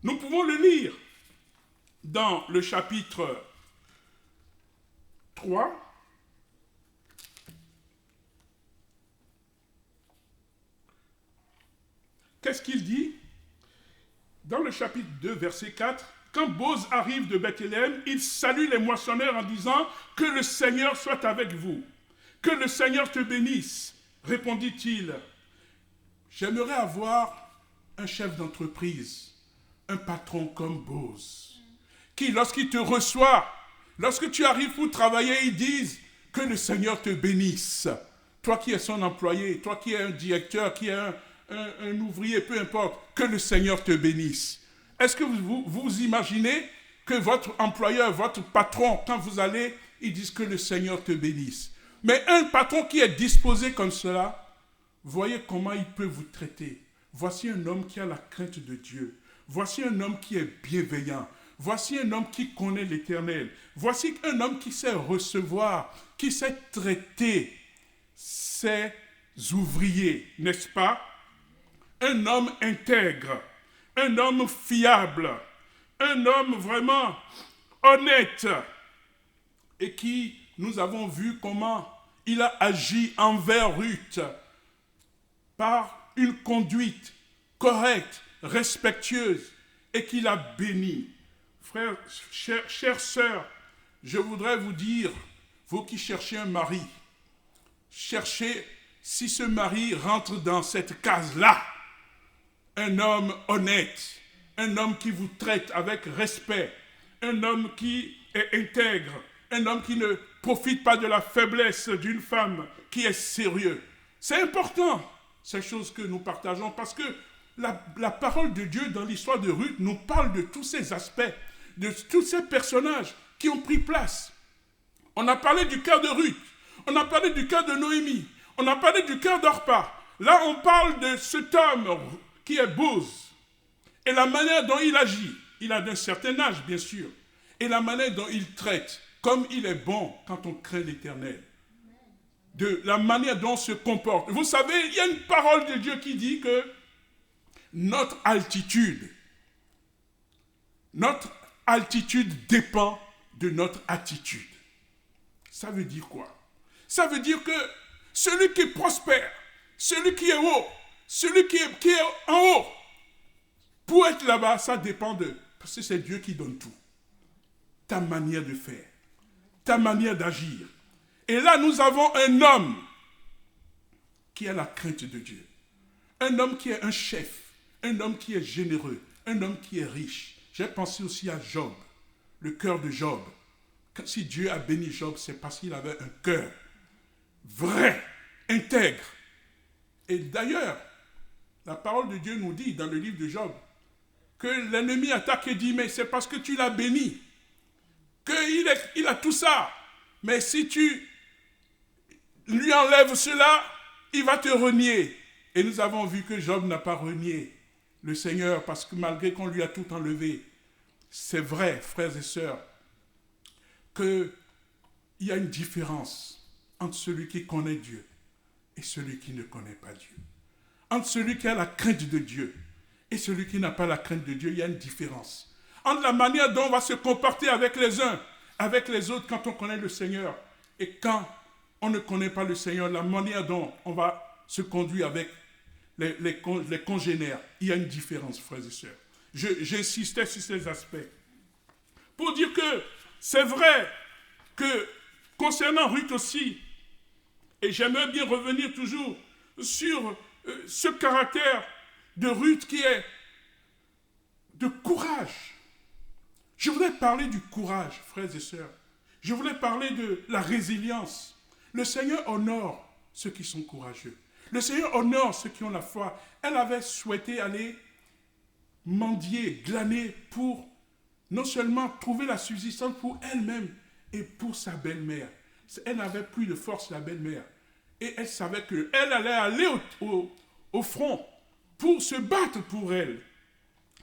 S1: Nous pouvons le lire dans le chapitre 3. Qu'est-ce qu'il dit? Dans le chapitre 2, verset 4, quand Boz arrive de Bethléem, il salue les moissonneurs en disant « Que le Seigneur soit avec vous, que le Seigneur te bénisse. » Répondit-il, « J'aimerais avoir un chef d'entreprise, un patron comme Boz, qui lorsqu'il te reçoit, lorsque tu arrives pour travailler, ils disent « Que le Seigneur te bénisse. » Toi qui es son employé, toi qui es un directeur, qui es un ouvrier, peu importe, que le Seigneur te bénisse. Est-ce que vous imaginez que votre employeur, votre patron, quand vous allez, ils disent que le Seigneur te bénisse. Mais un patron qui est disposé comme cela, voyez comment il peut vous traiter. Voici un homme qui a la crainte de Dieu. Voici un homme qui est bienveillant. Voici un homme qui connaît l'Éternel. Voici un homme qui sait recevoir, qui sait traiter ses ouvriers, n'est-ce pas? Un homme intègre, un homme fiable, un homme vraiment honnête et qui, nous avons vu comment il a agi envers Ruth par une conduite correcte, respectueuse et qu'il a béni. Frères, chères sœurs, je voudrais vous dire, vous qui cherchez un mari, cherchez si ce mari rentre dans cette case-là. Un homme honnête, un homme qui vous traite avec respect, un homme qui est intègre, un homme qui ne profite pas de la faiblesse d'une femme, qui est sérieux. C'est important, ces choses que nous partageons, parce que la parole de Dieu dans l'histoire de Ruth nous parle de tous ces aspects, de tous ces personnages qui ont pris place. On a parlé du cœur de Ruth, on a parlé du cœur de Noémie, on a parlé du cœur d'Orpa. Là, on parle de cet homme qui est Boz, et la manière dont il agit, il a d'un certain âge bien sûr, et la manière dont il traite, comme il est bon quand on craint l'Éternel, de la manière dont on se comporte. Vous savez, il y a une parole de Dieu qui dit que notre altitude dépend de notre attitude. Ça veut dire quoi? Ça veut dire que celui qui prospère, celui qui est haut, celui qui est en haut, pour être là-bas, ça dépend de... Parce que c'est Dieu qui donne tout. Ta manière de faire, ta manière d'agir. Et là, nous avons un homme qui a la crainte de Dieu. Un homme qui est un chef, un homme qui est généreux, un homme qui est riche. J'ai pensé aussi à Job, le cœur de Job. Si Dieu a béni Job, c'est parce qu'il avait un cœur vrai, intègre. Et d'ailleurs, la parole de Dieu nous dit dans le livre de Job que l'ennemi attaque et dit, mais c'est parce que tu l'as béni, qu'il a tout ça. Mais si tu lui enlèves cela, il va te renier. Et nous avons vu que Job n'a pas renié le Seigneur parce que malgré qu'on lui a tout enlevé, c'est vrai, frères et sœurs, qu'il y a une différence entre celui qui connaît Dieu et celui qui ne connaît pas Dieu. Entre celui qui a la crainte de Dieu et celui qui n'a pas la crainte de Dieu, il y a une différence. Entre la manière dont on va se comporter avec les uns, avec les autres quand on connaît le Seigneur et quand on ne connaît pas le Seigneur, la manière dont on va se conduire avec les congénères, il y a une différence, frères et sœurs. J'insistais sur ces aspects. Pour dire que c'est vrai que concernant Ruth aussi, et j'aimerais bien revenir toujours sur ce caractère de Ruth qui est de courage. Je voulais parler du courage, frères et sœurs. Je voulais parler de la résilience. Le Seigneur honore ceux qui sont courageux. Le Seigneur honore ceux qui ont la foi. Elle avait souhaité aller mendier, glaner pour non seulement trouver la subsistance pour elle-même et pour sa belle-mère. Elle n'avait plus de force, la belle-mère. Et elle savait qu'elle allait aller au front pour se battre pour elle.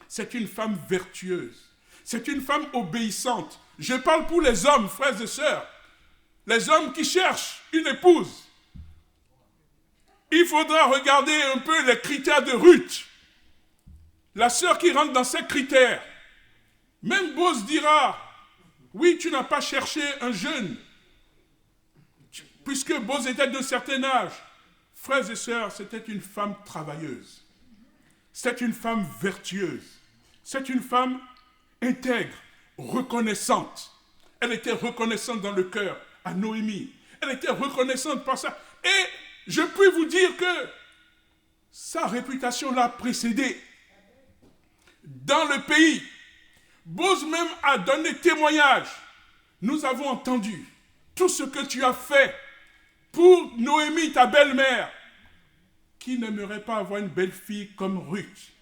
S1: C'est une femme vertueuse. C'est une femme obéissante. Je parle pour les hommes, frères et sœurs. Les hommes qui cherchent une épouse. Il faudra regarder un peu les critères de Ruth. La sœur qui rentre dans ces critères. Même Boz dira, oui, tu n'as pas cherché un jeune. Puisque Boz était d'un certain âge. Frères et sœurs, c'était une femme travailleuse. C'est une femme vertueuse. C'est une femme intègre, reconnaissante. Elle était reconnaissante dans le cœur à Noémie. Elle était reconnaissante par ça. Et je puis vous dire que sa réputation l'a précédée. Dans le pays, Boz même a donné témoignage. Nous avons entendu tout ce que tu as fait pour Noémie, ta belle-mère. Qui n'aimerait pas avoir une belle fille comme Ruth?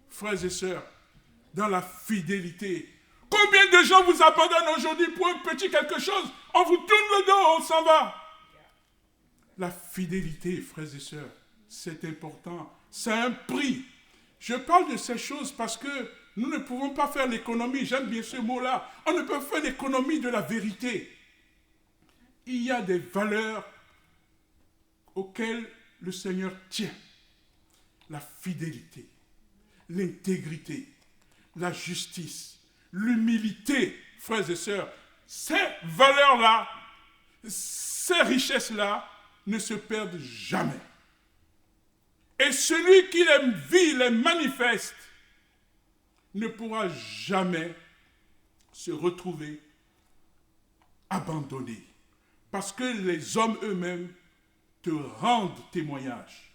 S1: Frères et sœurs, dans la fidélité. Combien de gens vous abandonnent aujourd'hui pour un petit quelque chose? On vous tourne le dos, on s'en va. La fidélité, frères et sœurs, c'est important. C'est un prix. Je parle de ces choses parce que nous ne pouvons pas faire l'économie, j'aime bien ce mot-là, on ne peut faire l'économie de la vérité. Il y a des valeurs auxquelles le Seigneur tient. La fidélité, l'intégrité, la justice, l'humilité, frères et sœurs. Ces valeurs-là, ces richesses-là ne se perdent jamais. Et celui qui les vit, les manifeste, ne pourra jamais se retrouver abandonné. Parce que les hommes eux-mêmes te rendent témoignage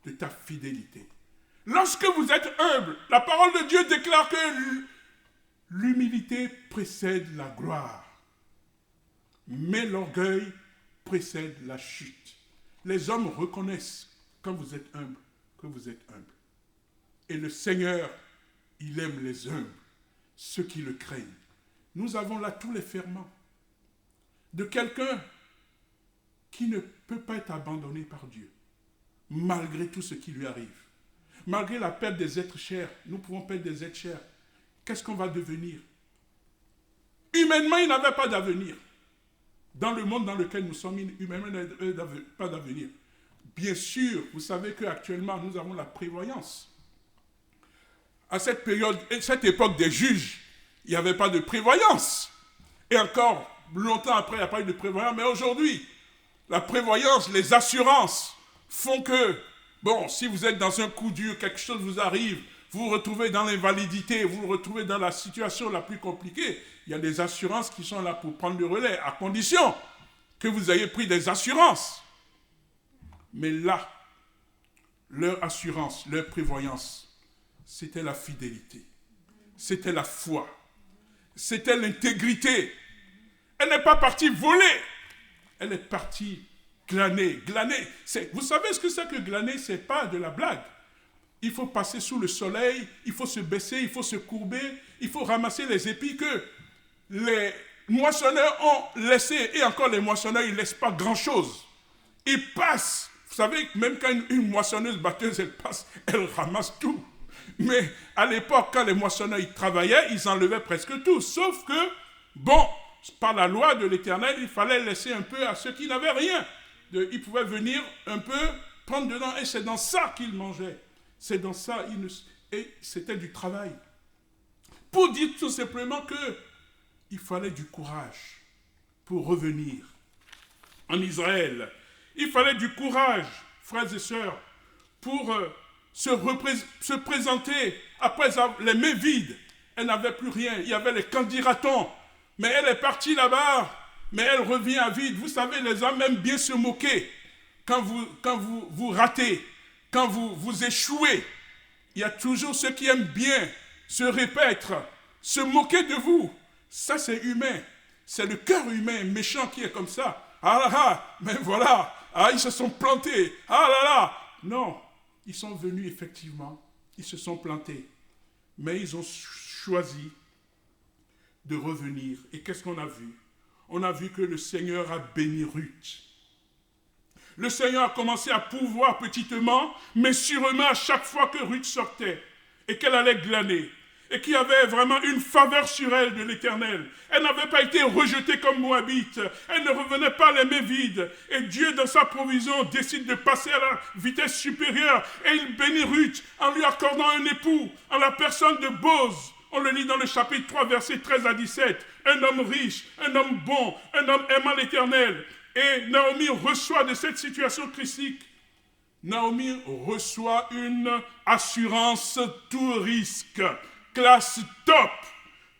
S1: de ta fidélité. Lorsque vous êtes humble, la parole de Dieu déclare que l'humilité précède la gloire. Mais l'orgueil précède la chute. Les hommes reconnaissent quand vous êtes humble, que vous êtes humble. Et le Seigneur, il aime les humbles, ceux qui le craignent. Nous avons là tous les ferments de quelqu'un qui ne peut pas être abandonné par Dieu, malgré tout ce qui lui arrive. Malgré la perte des êtres chers, nous pouvons perdre des êtres chers. Qu'est-ce qu'on va devenir? Humainement, il n'avait pas d'avenir. Dans le monde dans lequel nous sommes, humainement, il n'avait pas d'avenir. Bien sûr, vous savez qu'actuellement, nous avons la prévoyance. À cette période, cette époque des juges, il n'y avait pas de prévoyance. Et encore longtemps après, il n'y a pas eu de prévoyance. Mais aujourd'hui, la prévoyance, les assurances font que, bon, si vous êtes dans un coup dur, quelque chose vous arrive, vous vous retrouvez dans l'invalidité, vous vous retrouvez dans la situation la plus compliquée, il y a des assurances qui sont là pour prendre le relais, à condition que vous ayez pris des assurances. Mais là, leur assurance, leur prévoyance, c'était la fidélité, c'était la foi, c'était l'intégrité. Elle n'est pas partie voler, elle est partie glaner. Glaner, vous savez ce que c'est que glaner? Ce n'est pas de la blague. Il faut passer sous le soleil, il faut se baisser, il faut se courber, il faut ramasser les épis que les moissonneurs ont laissés. Et encore, les moissonneurs, ils ne laissent pas grand-chose. Ils passent. Vous savez, même quand une moissonneuse batteuse, elle passe, elle ramasse tout. Mais à l'époque, quand les moissonneurs ils travaillaient, ils enlevaient presque tout. Sauf que, bon, par la loi de l'Éternel, il fallait laisser un peu à ceux qui n'avaient rien. Ils pouvaient venir un peu prendre dedans. Et c'est dans ça qu'ils mangeaient. C'est dans ça, et c'était du travail. Pour dire tout simplement qu'il fallait du courage pour revenir en Israël. Il fallait du courage, frères et sœurs, pour se présenter après les mains vides. Elle n'avait plus rien. Il y avait les candidatons. Mais elle est partie là-bas, mais elle revient à vide. Vous savez, les hommes aiment bien se moquer quand vous ratez, quand vous échouez. Il y a toujours ceux qui aiment bien se répètent, se moquer de vous. Ça, c'est humain. C'est le cœur humain méchant qui est comme ça. Ah là là, mais voilà, ah, ils se sont plantés. Ah là là. Non, ils sont venus effectivement, ils se sont plantés. Mais ils ont choisi de revenir. Et qu'est-ce qu'on a vu? On a vu que le Seigneur a béni Ruth. Le Seigneur a commencé à pourvoir petitement, mais sûrement à chaque fois que Ruth sortait et qu'elle allait glaner, et qu'il y avait vraiment une faveur sur elle de l'Éternel. Elle n'avait pas été rejetée comme Moabite. Elle ne revenait pas les mains vides. Et Dieu, dans sa provision, décide de passer à la vitesse supérieure. Et il bénit Ruth en lui accordant un époux, en la personne de Boz. On le lit dans le chapitre 3, versets 13 à 17. Un homme riche, un homme bon, un homme aimant l'Éternel. Et Naomi reçoit de cette situation critique, Naomi reçoit une assurance tout risque, classe top,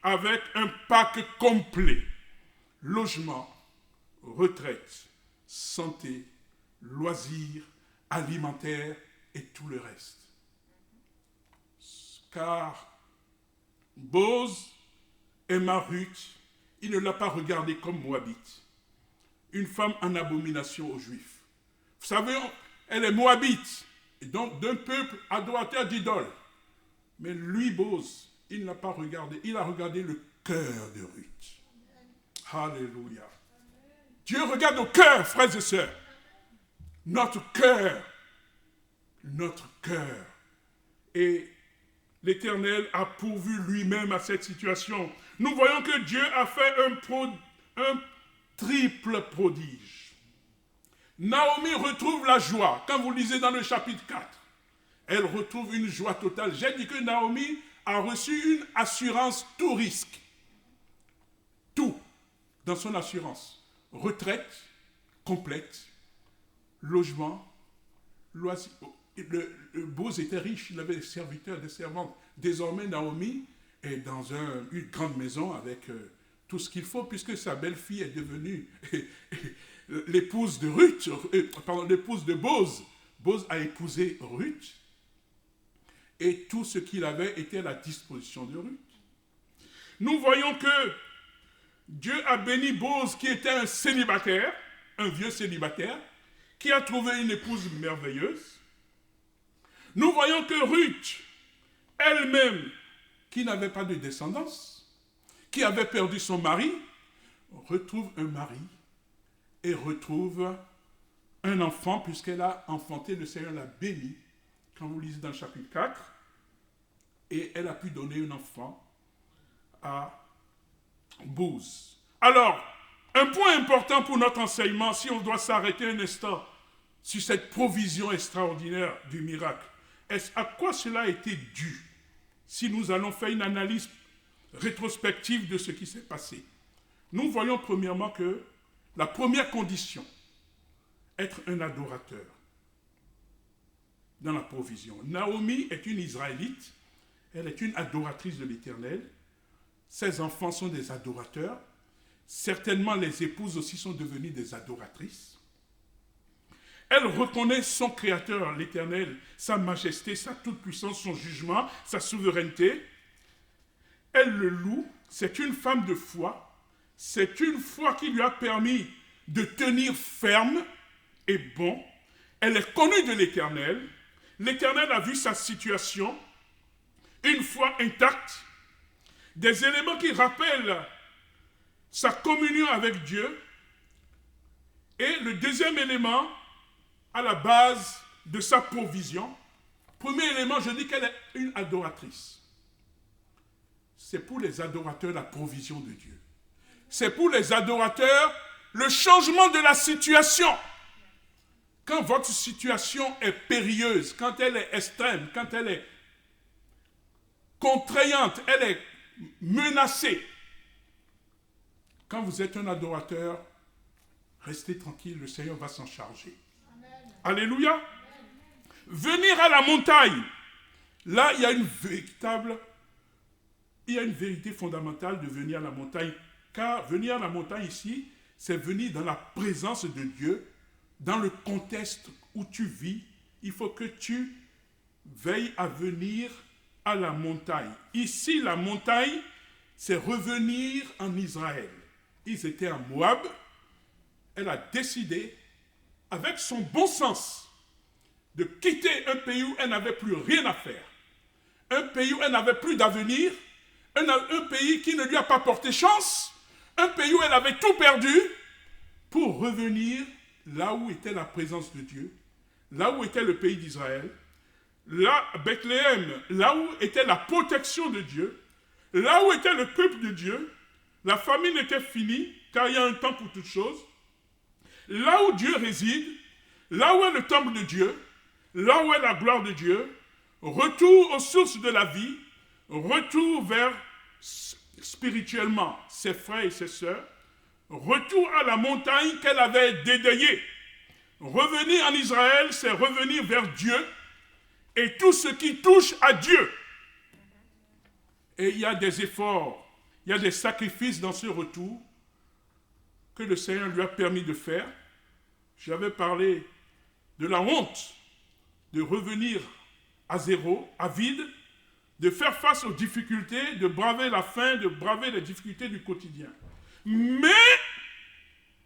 S1: avec un pack complet. Logement, retraite, santé, loisirs, alimentaire et tout le reste. Car Boz aima Ruth, il ne l'a pas regardée comme Moabite. Une femme en abomination aux Juifs. Vous savez, elle est Moabite, et donc d'un peuple adorateur d'idoles. Mais lui, Boz, il ne l'a pas regardé, il a regardé le cœur de Ruth. Alléluia. Dieu regarde au cœur, frères et sœurs. Notre cœur. Notre cœur. Et l'Éternel a pourvu lui-même à cette situation. Nous voyons que Dieu a fait un triple prodige. Naomi retrouve la joie. Quand vous lisez dans le chapitre 4, elle retrouve une joie totale. J'ai dit que Naomi a reçu une assurance tout risque. Tout dans son assurance. Retraite complète, logement, loisir. Le Boz était riche, il avait des serviteurs, des servantes. Désormais, Naomi est dans une grande maison avec tout ce qu'il faut, puisque sa belle-fille est devenue l'épouse de Ruth, l'épouse de Boz. Boz a épousé Ruth, et tout ce qu'il avait était à la disposition de Ruth. Nous voyons que Dieu a béni Boz, qui était un célibataire, un vieux célibataire, qui a trouvé une épouse merveilleuse. Nous voyons que Ruth, elle-même, qui n'avait pas de descendance, qui avait perdu son mari, retrouve un mari et retrouve un enfant, puisqu'elle a enfanté, le Seigneur l'a béni, quand vous lisez dans le chapitre 4, et elle a pu donner un enfant à Boz. Alors, un point important pour notre enseignement, si on doit s'arrêter un instant sur cette provision extraordinaire du miracle, à quoi cela a été dû si nous allons faire une analyse rétrospective de ce qui s'est passé? Nous voyons premièrement que la première condition, être un adorateur dans la provision. Naomi est une Israélite, elle est une adoratrice de l'Éternel, ses enfants sont des adorateurs, certainement les épouses aussi sont devenues des adoratrices. Elle reconnaît son Créateur, l'Éternel, sa majesté, sa toute-puissance, son jugement, sa souveraineté. Elle le loue, c'est une femme de foi. C'est une foi qui lui a permis de tenir ferme et bon. Elle est connue de l'Éternel. L'Éternel a vu sa situation, une foi intacte, des éléments qui rappellent sa communion avec Dieu. Et le deuxième élément, à la base de sa provision, premier élément, je dis qu'elle est une adoratrice. C'est pour les adorateurs la provision de Dieu. C'est pour les adorateurs le changement de la situation. Quand votre situation est périlleuse, quand elle est extrême, quand elle est contraignante, elle est menacée, quand vous êtes un adorateur, restez tranquille, le Seigneur va s'en charger. Alléluia. Venir à la montagne. Là, il y a une vérité fondamentale de venir à la montagne. Car venir à la montagne ici, c'est venir dans la présence de Dieu, dans le contexte où tu vis. Il faut que tu veille à venir à la montagne. Ici, la montagne, c'est revenir en Israël. Ils étaient à Moab. Elle a décidé, avec son bon sens, de quitter un pays où elle n'avait plus rien à faire. Un pays où elle n'avait plus d'avenir. Un pays qui ne lui a pas porté chance. Un pays où elle avait tout perdu. Pour revenir là où était la présence de Dieu. Là où était le pays d'Israël. Là, Bethléem, là où était la protection de Dieu. Là où était le peuple de Dieu. La famine était finie, car il y a un temps pour toutes choses. Là où Dieu réside, là où est le temple de Dieu, là où est la gloire de Dieu, retour aux sources de la vie, retour vers spirituellement ses frères et ses sœurs, retour à la montagne qu'elle avait dédaignée. Revenir en Israël, c'est revenir vers Dieu et tout ce qui touche à Dieu. Et il y a des efforts, il y a des sacrifices dans ce retour que le Seigneur lui a permis de faire. J'avais parlé de la honte, de revenir à zéro, à vide, de faire face aux difficultés, de braver la faim, de braver les difficultés du quotidien. Mais,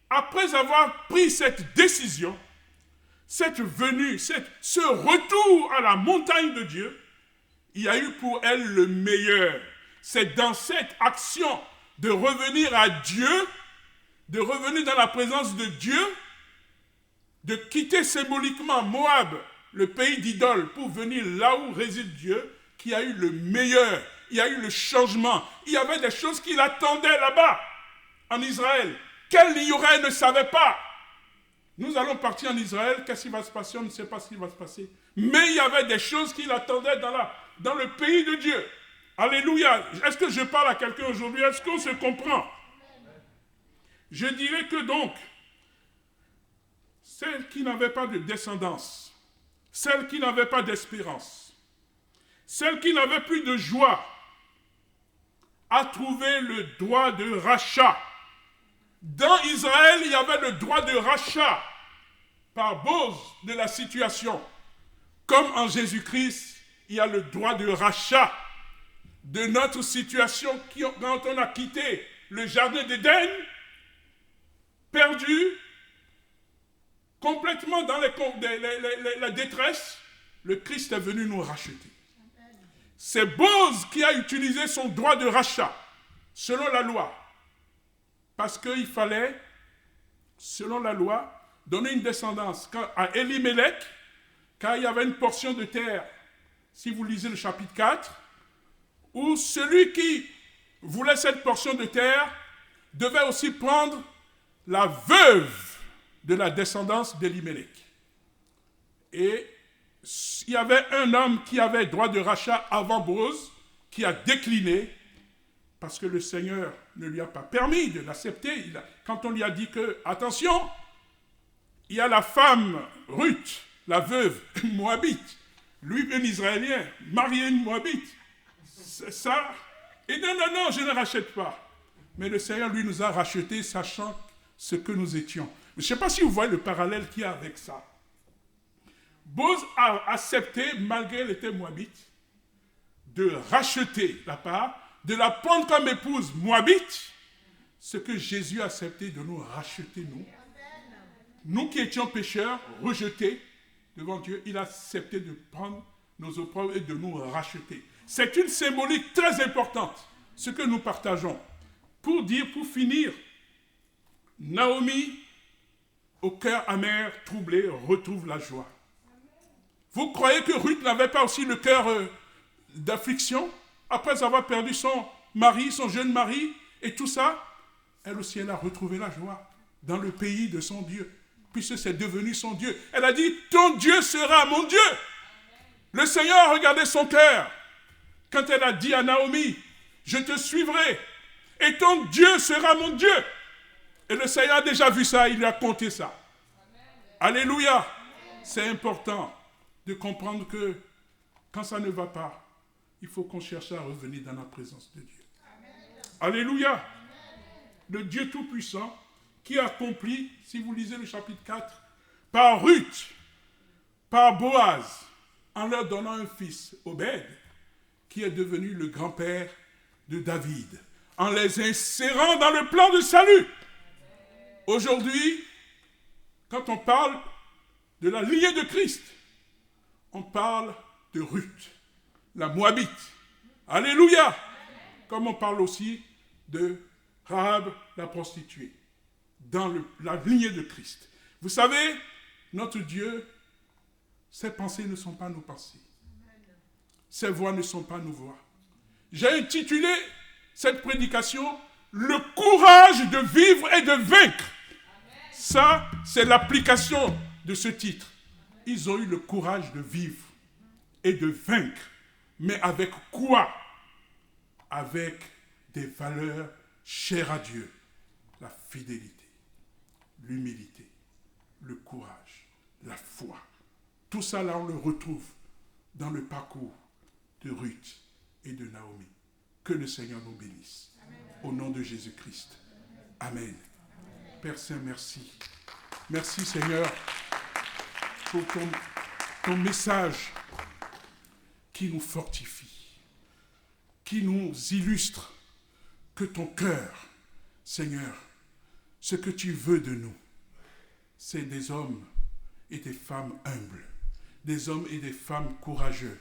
S1: après avoir pris cette décision, cette venue, ce retour à la montagne de Dieu, il y a eu pour elle le meilleur. C'est dans cette action de revenir à Dieu, de revenir dans la présence de Dieu, de quitter symboliquement Moab, le pays d'idoles, pour venir là où réside Dieu, qu'il y a eu le meilleur, il y a eu le changement. Il y avait des choses qui l'attendaient là-bas, en Israël, qu'elle ignorait, elle ne savait pas. Nous allons partir en Israël, qu'est-ce qui va se passer? On ne sait pas ce qui va se passer. Mais il y avait des choses qui l'attendaient dans le pays de Dieu. Alléluia. Est-ce que je parle à quelqu'un aujourd'hui? Est-ce qu'on se comprend? Je dirais que donc, celles qui n'avaient pas de descendance, celles qui n'avaient pas d'espérance, celles qui n'avaient plus de joie, a trouvé le droit de rachat. Dans Israël, il y avait le droit de rachat par Boz de la situation. Comme en Jésus-Christ, il y a le droit de rachat de notre situation quand on a quitté le jardin d'Éden, perdu, complètement dans la détresse, le Christ est venu nous racheter. C'est Boz qui a utilisé son droit de rachat, selon la loi. Parce qu'il fallait, selon la loi, donner une descendance à Elimelech, car il y avait une portion de terre, si vous lisez le chapitre 4, où celui qui voulait cette portion de terre devait aussi prendre la veuve de la descendance d'Elimelech. Et il y avait un homme qui avait droit de rachat avant Boz, qui a décliné, parce que le Seigneur ne lui a pas permis de l'accepter. Quand on lui a dit que, attention, il y a la femme Ruth, la veuve moabite, lui un Israélien, marié une moabite, c'est ça. Et non, je ne rachète pas. Mais le Seigneur, lui, nous a rachetés, sachant ce que nous étions. Je ne sais pas si vous voyez le parallèle qu'il y a avec ça. Boz a accepté, malgré qu'elle était moabite, de racheter la part, de la prendre comme épouse moabite, ce que Jésus a accepté de nous racheter, nous. Nous qui étions pécheurs, rejetés devant Dieu, il a accepté de prendre nos opprobles et de nous racheter. C'est une symbolique très importante, ce que nous partageons. Pour finir, Naomi, au cœur amer, troublé, retrouve la joie. Vous croyez que Ruth n'avait pas aussi le cœur d'affliction? Après avoir perdu son mari, son jeune mari, et tout ça, elle aussi, elle a retrouvé la joie dans le pays de son Dieu, puisque c'est devenu son Dieu. Elle a dit, ton Dieu sera mon Dieu. Le Seigneur a regardé son cœur quand elle a dit à Naomi, je te suivrai, et ton Dieu sera mon Dieu. Et le Seigneur a déjà vu ça, il lui a compté ça. Alléluia. C'est important de comprendre que quand ça ne va pas, il faut qu'on cherche à revenir dans la présence de Dieu. Amen. Alléluia. Le Dieu Tout-Puissant qui accomplit, si vous lisez le chapitre 4, par Ruth, par Boaz, en leur donnant un fils, Obed, qui est devenu le grand-père de David, en les insérant dans le plan de salut. Aujourd'hui, quand on parle de la lignée de Christ, on parle de Ruth, la Moabite. Alléluia! Comme on parle aussi de Rahab, la prostituée, dans la lignée de Christ. Vous savez, notre Dieu, ses pensées ne sont pas nos pensées. Ses voix ne sont pas nos voix. J'ai intitulé cette prédication « Le courage de vivre et de vaincre ». Ça, c'est l'application de ce titre. Ils ont eu le courage de vivre et de vaincre. Mais avec quoi? Avec des valeurs chères à Dieu. La fidélité, l'humilité, le courage, la foi. Tout ça, là, on le retrouve dans le parcours de Ruth et de Naomi. Que le Seigneur nous bénisse. Amen. Au nom de Jésus-Christ. Amen. Amen. Père Saint, merci. Merci, Seigneur, pour ton message qui nous fortifie, qui nous illustre que ton cœur, Seigneur, ce que tu veux de nous, c'est des hommes et des femmes humbles, des hommes et des femmes courageux,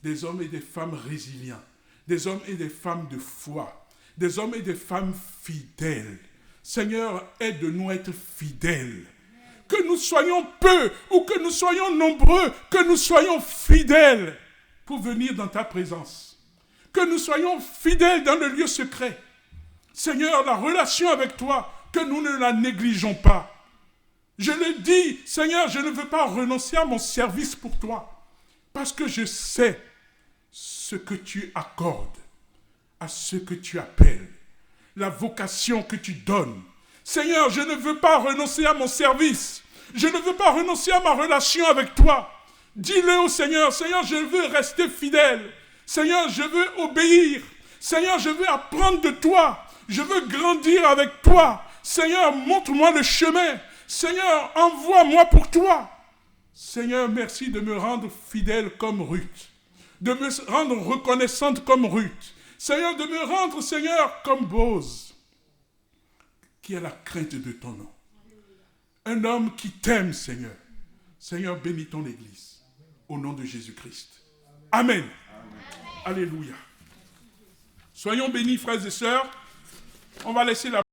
S1: des hommes et des femmes résilients, des hommes et des femmes de foi, des hommes et des femmes fidèles. Seigneur, aide-nous à être fidèles. Que nous soyons peu ou que nous soyons nombreux, que nous soyons fidèles pour venir dans ta présence. Que nous soyons fidèles dans le lieu secret. Seigneur, la relation avec toi, que nous ne la négligeons pas. Je le dis, Seigneur, je ne veux pas renoncer à mon service pour toi, parce que je sais ce que tu accordes à ceux que tu appelles, la vocation que tu donnes. Seigneur, je ne veux pas renoncer à mon service. Je ne veux pas renoncer à ma relation avec toi. Dis-le au Seigneur, Seigneur, je veux rester fidèle. Seigneur, je veux obéir. Seigneur, je veux apprendre de toi. Je veux grandir avec toi. Seigneur, montre-moi le chemin. Seigneur, envoie-moi pour toi. Seigneur, merci de me rendre fidèle comme Ruth. De me rendre reconnaissante comme Ruth. Seigneur, de me rendre, Seigneur, comme Boaz, qui a la crainte de ton nom. Un homme qui t'aime, Seigneur. Seigneur, bénis ton Église. Au nom de Jésus-Christ. Amen. Amen. Alléluia. Soyons bénis, frères et sœurs. On va laisser la